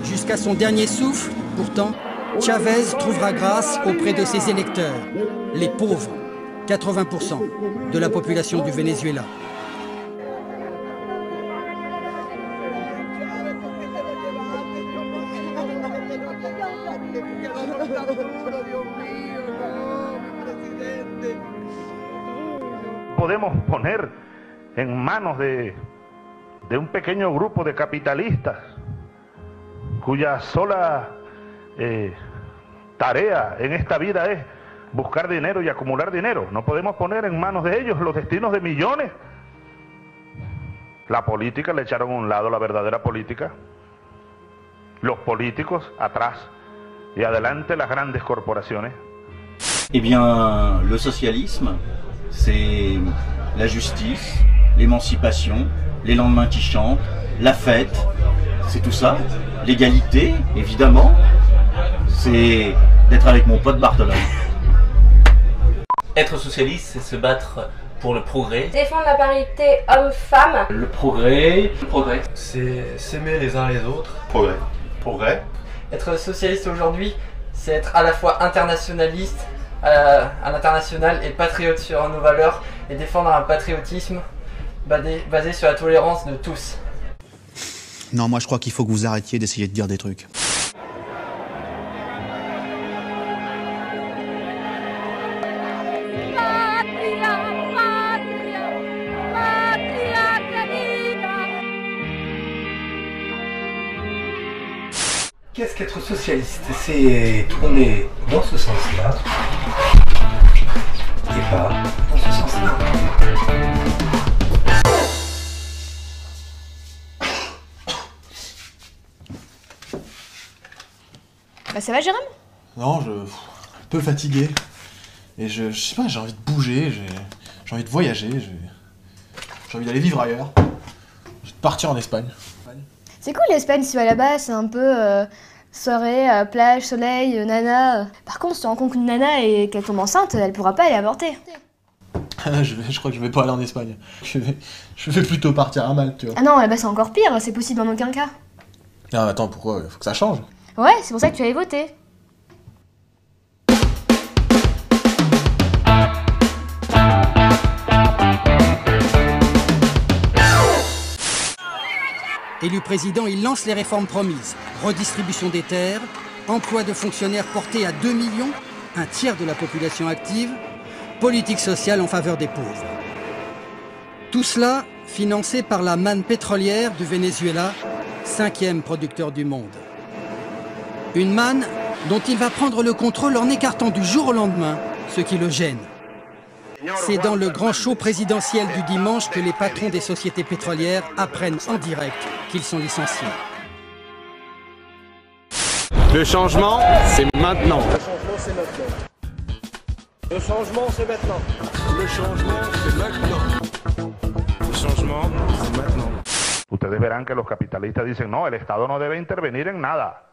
Jusqu'à son dernier souffle, pourtant, Chavez trouvera grâce auprès de ses électeurs, les pauvres, 80% de la population du Venezuela. Podemos poner en manos de un pequeño grupo de capitalistas cuya sola tarea en esta vida es buscar dinero y acumular dinero. No podemos poner en manos de ellos los destinos de millones. La política, le echaron a un lado la verdadera política. Los políticos atrás y adelante las grandes corporaciones. Eh bien, le socialisme, c'est la justice, l'émancipation, les lendemains qui chantent, la fête, c'est tout ça. L'égalité, évidemment, c'est d'être avec mon pote Barthelone. Être socialiste, c'est se battre pour le progrès. Défendre la parité homme-femme. Le progrès. Le progrès. C'est s'aimer les uns les autres. Progrès. Progrès. Être socialiste aujourd'hui, c'est être à la fois internationaliste, à l'international et patriote sur nos valeurs et défendre un patriotisme basé sur la tolérance de tous. Non, moi je crois qu'il faut que vous arrêtiez d'essayer de dire des trucs. Qu'est-ce qu'être socialiste? C'est tourner dans ce sens-là et pas dans ce sens-là. Bah ça va Jérôme? Non, un peu fatigué. Et je sais pas, j'ai envie de bouger, j'ai envie de voyager, j'ai envie d'aller vivre ailleurs. J'ai envie de partir en Espagne. C'est cool l'Espagne, si tu vas là-bas, c'est un peu soirée, plage, soleil, nana. Par contre, si tu rencontres une nana et qu'elle tombe enceinte, elle pourra pas aller avorter. Je crois que je vais pas aller en Espagne. Je vais plutôt partir à Malte, tu vois. Ah non, là-bas c'est encore pire, c'est possible en aucun cas. Non, mais attends, pourquoi? Faut que ça change. Ouais, c'est pour ça que tu allais voter. Élu président, il lance les réformes promises. Redistribution des terres, emploi de fonctionnaires porté à 2 millions, un tiers de la population active, politique sociale en faveur des pauvres. Tout cela financé par la manne pétrolière du Venezuela, 5e producteur du monde. Une manne dont il va prendre le contrôle en écartant du jour au lendemain ce qui le gêne. C'est dans le grand show présidentiel du dimanche que les patrons des sociétés pétrolières apprennent en direct qu'ils sont licenciés. Le changement, c'est maintenant. Le changement, c'est maintenant. Le changement, c'est maintenant. Le changement, c'est maintenant. Le changement, c'est maintenant. Ustedes verán que los capitalistas dicen, no, el Estado no debe intervenir en nada.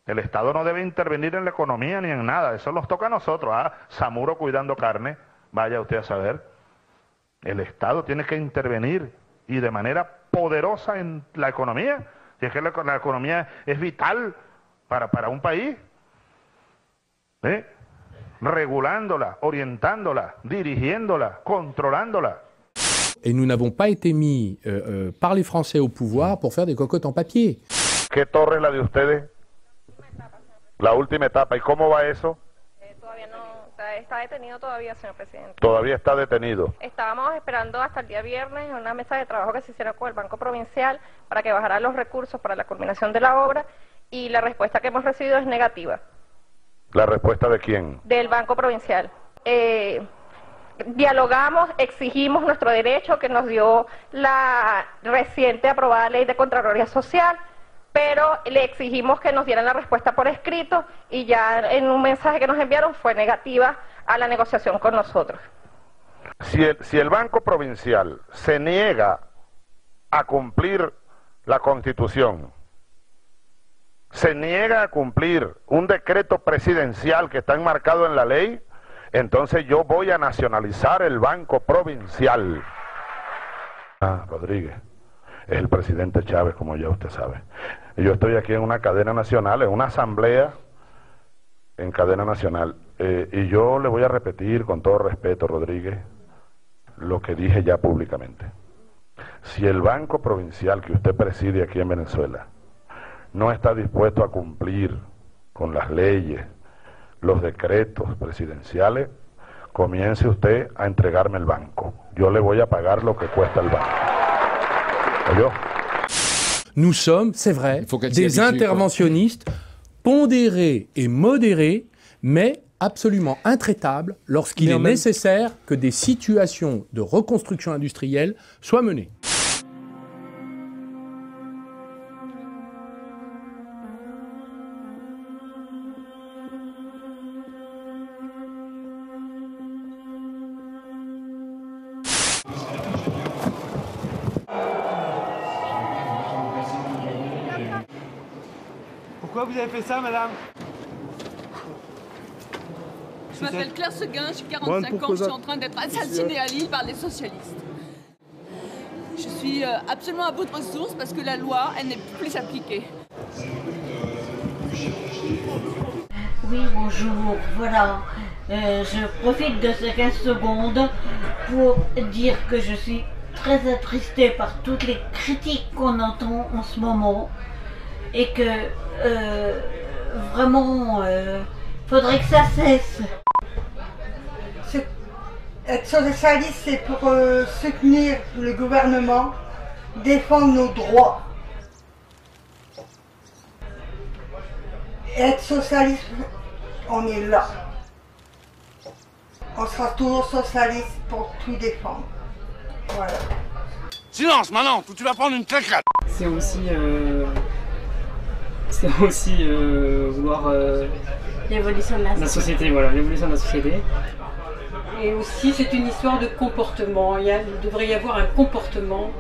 El Estado no debe intervenir en la economía ni en nada. Eso nos toca a nosotros. ¿Ah? Samuro cuidando carne, vaya usted a saber. El Estado tiene que intervenir y de manera poderosa en la economía. Si es que la economía es vital para un país. Regulándola, orientándola, dirigiéndola, controlándola. Et nous n'avons pas été mis par les Français au pouvoir pour faire des cocottes en papier. ¿Qué torre es la de ustedes? La última etapa. ¿Y cómo va eso? Todavía no, está detenido todavía, señor presidente. Todavía está detenido. Estábamos esperando hasta el día viernes en una mesa de trabajo que se hiciera con el Banco Provincial para que bajara los recursos para la culminación de la obra y la respuesta que hemos recibido es negativa. ¿La respuesta de quién? Del Banco Provincial. Dialogamos, exigimos nuestro derecho que nos dio la reciente aprobada Ley de Contraloría Social, pero le exigimos que nos dieran la respuesta por escrito y ya en un mensaje que nos enviaron fue negativa a la negociación con nosotros. Si el Banco Provincial se niega a cumplir la Constitución, se niega a cumplir un decreto presidencial que está enmarcado en la ley, entonces yo voy a nacionalizar el Banco Provincial. Rodríguez. es el presidente Chávez, como ya usted sabe. Y yo estoy aquí en una cadena nacional, en una asamblea en cadena nacional. Y yo le voy a repetir con todo respeto, Rodríguez, lo que dije ya públicamente. Si el Banco Provincial que usted preside aquí en Venezuela no está dispuesto a cumplir con las leyes, los decretos presidenciales, comience usted a entregarme el banco. Yo le voy a pagar lo que cuesta el banco. ¿Oyó? Nous sommes, c'est vrai, des interventionnistes pondérés et modérés, mais absolument intraitables lorsqu'il est nécessaire que des situations de reconstruction industrielle soient menées. Pourquoi vous avez fait ça, madame? Je m'appelle Claire Seguin, j'ai 45 ans, je suis en train d'être assassinée à Lille par les socialistes. Je suis absolument à bout de ressources parce que la loi, elle n'est plus appliquée. Oui, bonjour, voilà. Je profite de ces 15 secondes pour dire que je suis très attristée par toutes les critiques qu'on entend en ce moment et que vraiment, faudrait que ça cesse. Être socialiste, c'est pour soutenir le gouvernement, défendre nos droits. Être socialiste, on est là. On sera toujours socialiste pour tout défendre. Voilà. Silence, maintenant, tu vas prendre une claquette. C'est aussi vouloir l'évolution de la société, voilà, l'évolution de la société. Et aussi, c'est une histoire de comportement. Il devrait y avoir un comportement.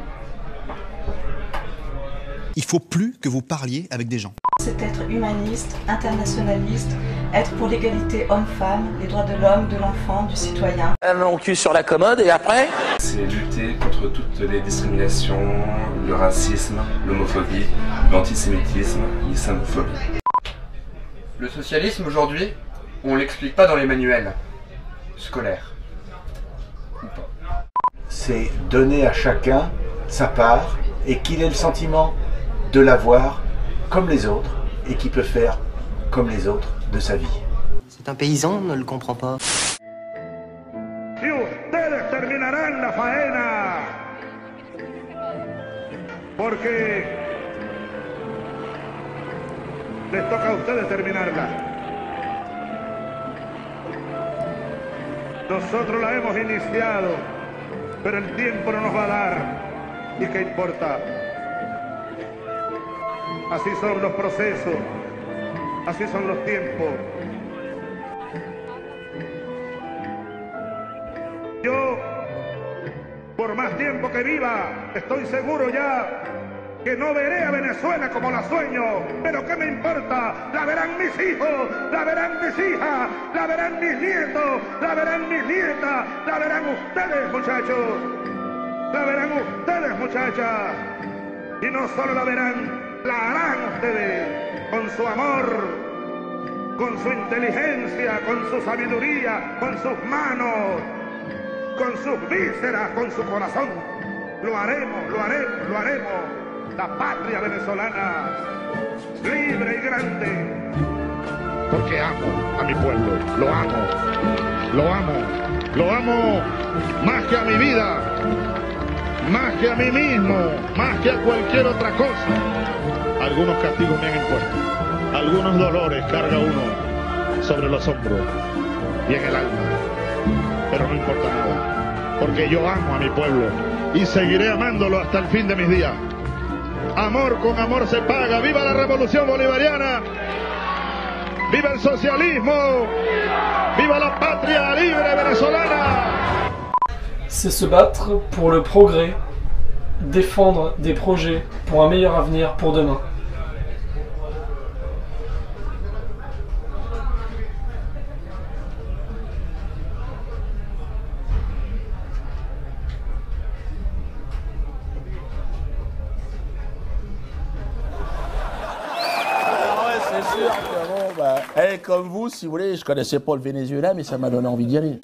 Il faut plus que vous parliez avec des gens. C'est être humaniste, internationaliste, être pour l'égalité homme-femme, les droits de l'homme, de l'enfant, du citoyen. Mon cul sur la commode et après? C'est lutter contre toutes les discriminations, le racisme, l'homophobie, l'antisémitisme, l'islamophobie. Le socialisme aujourd'hui, on l'explique pas dans les manuels scolaires. C'est donner à chacun sa part et qu'il ait le sentiment de l'avoir comme les autres et qu'il peut faire comme les autres de sa vie. C'est un paysan, ne le comprend pas. Si ustedes terminarán la faena, porque les toca a ustedes terminarla. Nosotros la hemos iniciado, pero el tiempo no nos va a dar. ¿Y qué importa? Así son los procesos, así son los tiempos. Yo, por más tiempo que viva, estoy seguro ya que no veré a Venezuela como la sueño, pero ¿qué me importa? La verán mis hijos, la verán mis hijas, la verán mis nietos, la verán mis nietas, la verán ustedes, muchachos, la verán ustedes, muchachas, y no solo la verán, la harán ustedes con su amor, con su inteligencia, con su sabiduría, con sus manos, con sus vísceras, con su corazón. Lo haremos, lo haremos, lo haremos. La patria venezolana, libre y grande. Porque amo a mi pueblo, lo amo, lo amo, lo amo más que a mi vida, más que a mí mismo, más que a cualquier otra cosa. Algunos castigos me han impuesto, algunos dolores carga uno sobre los hombros y en el alma, pero no importa nada, porque yo amo a mi pueblo y seguiré amándolo hasta el fin de mis días. Amor con amor se paga. ¡Viva la revolución bolivariana! ¡Viva el socialismo! ¡Viva la patria libre venezolana! C'est se battre pour le progrès, défendre des projets pour un meilleur avenir pour demain. sûr que bon, bah, comme vous, si vous voulez, je connaissais pas le Venezuela, mais ça m'a donné envie d'y aller.